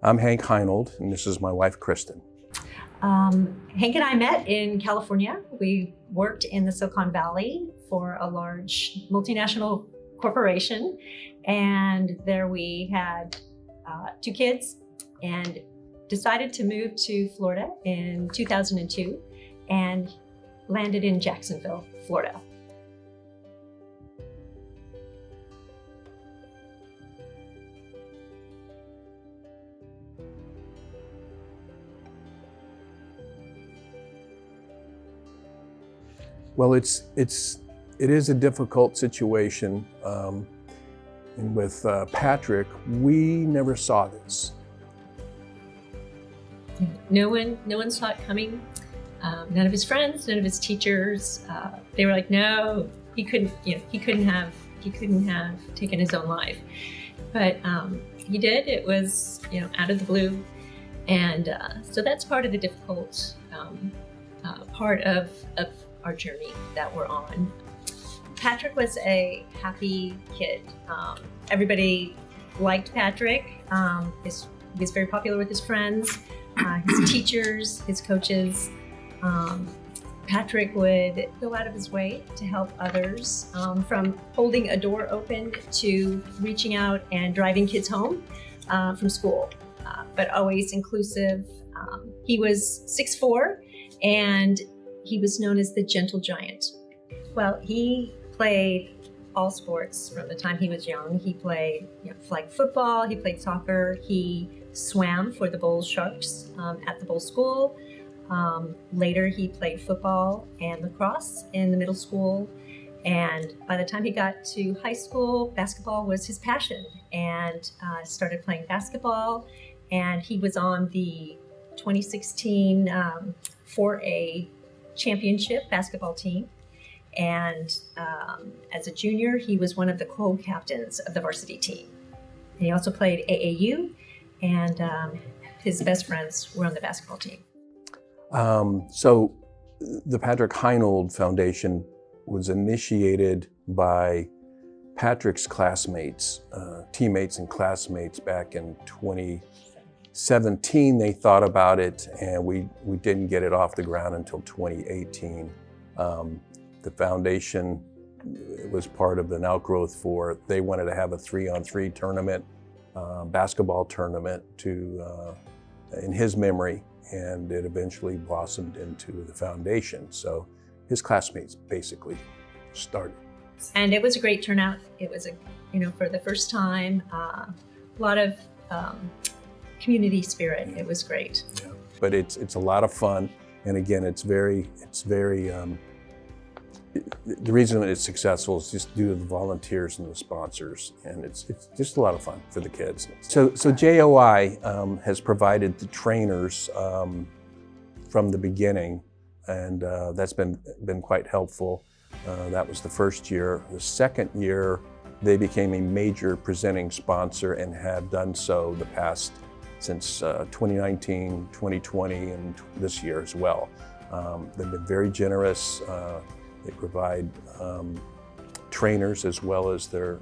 I'm Hank Heinold, and this is my wife, Kristin. Hank and I met in California. We worked in the Silicon Valley for a large multinational corporation, and there we had 2 kids and decided to move to Florida in 2002 and landed in Jacksonville, Florida. Well, it is a difficult situation, and with Patrick, we never saw this. No one saw it coming. None of his friends, none of his teachers. They were like, no, he couldn't have taken his own life, but he did. It was out of the blue, and so that's part of the difficult part of our journey that we're on. Patrick was a happy kid. Everybody liked Patrick. He was very popular with his friends, his teachers, his coaches. Patrick would go out of his way to help others, from holding a door open to reaching out and driving kids home from school, but always inclusive. He was 6'4", and he was known as the gentle giant. Well, he played all sports from the time he was young. He played flag football, he played soccer, he swam for the bull sharks at the bull school. Later, he played football and lacrosse in the middle school. And by the time he got to high school, basketball was his passion, and started playing basketball. And he was on the 2016 4A championship basketball team. And as a junior, he was one of the co-captains of the varsity team. And he also played AAU, and his best friends were on the basketball team. So the Patrick Heinold Foundation was initiated by Patrick's classmates, teammates and classmates back in 2017. They thought about it, and we didn't get it off the ground until 2018. The foundation was part of an outgrowth for, they wanted to have a 3-on-3 tournament, basketball tournament in his memory, and it eventually blossomed into the foundation. So his classmates basically started. And it was a great turnout. It was for the first time, a lot of community spirit. It was great. Yeah. But it's a lot of fun, and again, it's very. The reason it's successful is just due to the volunteers and the sponsors, and it's just a lot of fun for the kids. So JOI has provided the trainers from the beginning, and that's been quite helpful. That was the first year. The second year, they became a major presenting sponsor and have done so the past since 2019, 2020, and this year as well. They've been very generous. They provide trainers as well as their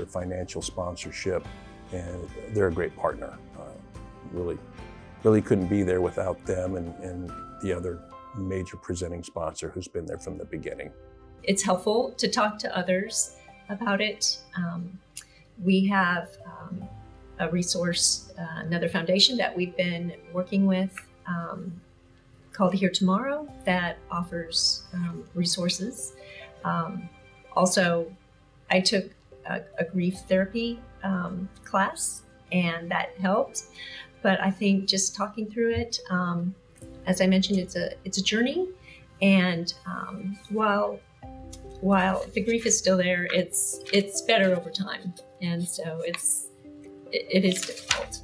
financial sponsorship, and they're a great partner. Really couldn't be there without them and the other major presenting sponsor who's been there from the beginning. It's helpful to talk to others about it. We have a resource, another foundation that we've been working with, called Here Tomorrow, that offers resources. Also, I took a grief therapy class, and that helped. But I think just talking through it, as I mentioned, it's a journey, and while the grief is still there, it's better over time, and so it is difficult.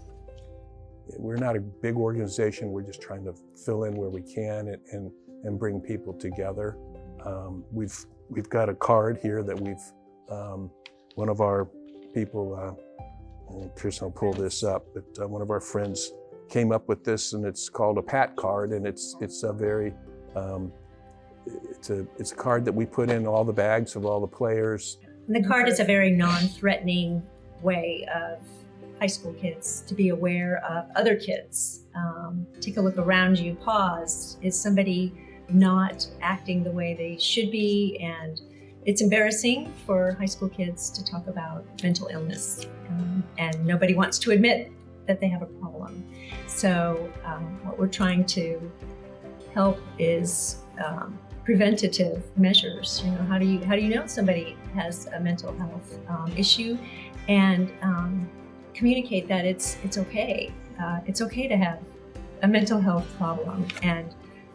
We're not a big organization. We're just trying to fill in where we can and bring people together. We've got a card here that one of our people, Kristin will pull this up, but one of our friends came up with this, and it's called a PAT card, and it's a very it's a card that we put in all the bags of all the players. And the card is a very non-threatening way of high school kids to be aware of other kids. Take a look around you, pause. Is somebody not acting the way they should be? And it's embarrassing for high school kids to talk about mental illness, and nobody wants to admit that they have a problem. So what we're trying to help is preventative measures. How do you know somebody has a mental health issue, and communicate that it's okay. It's okay to have a mental health problem, and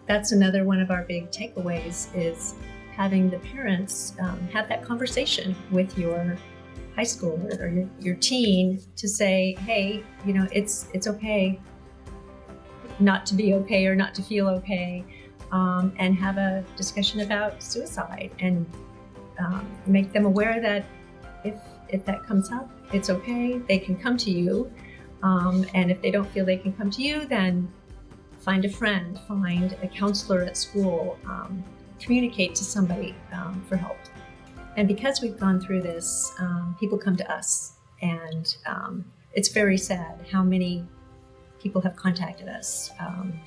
that's another one of our big takeaways is having the parents have that conversation with your high schooler or your teen to say, hey, it's okay not to be okay or not to feel okay, and have a discussion about suicide, and make them aware that if that comes up, it's okay. They can come to you, and if they don't feel they can come to you, then find a friend, find a counselor at school, communicate to somebody for help. And because we've gone through this, people come to us, and it's very sad how many people have contacted us.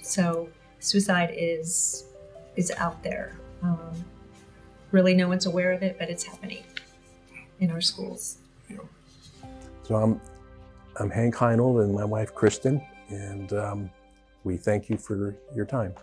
So suicide is out there. Really, no one's aware of it, but it's happening in our schools. So I'm Hank Heinold and my wife Kristin, and we thank you for your time.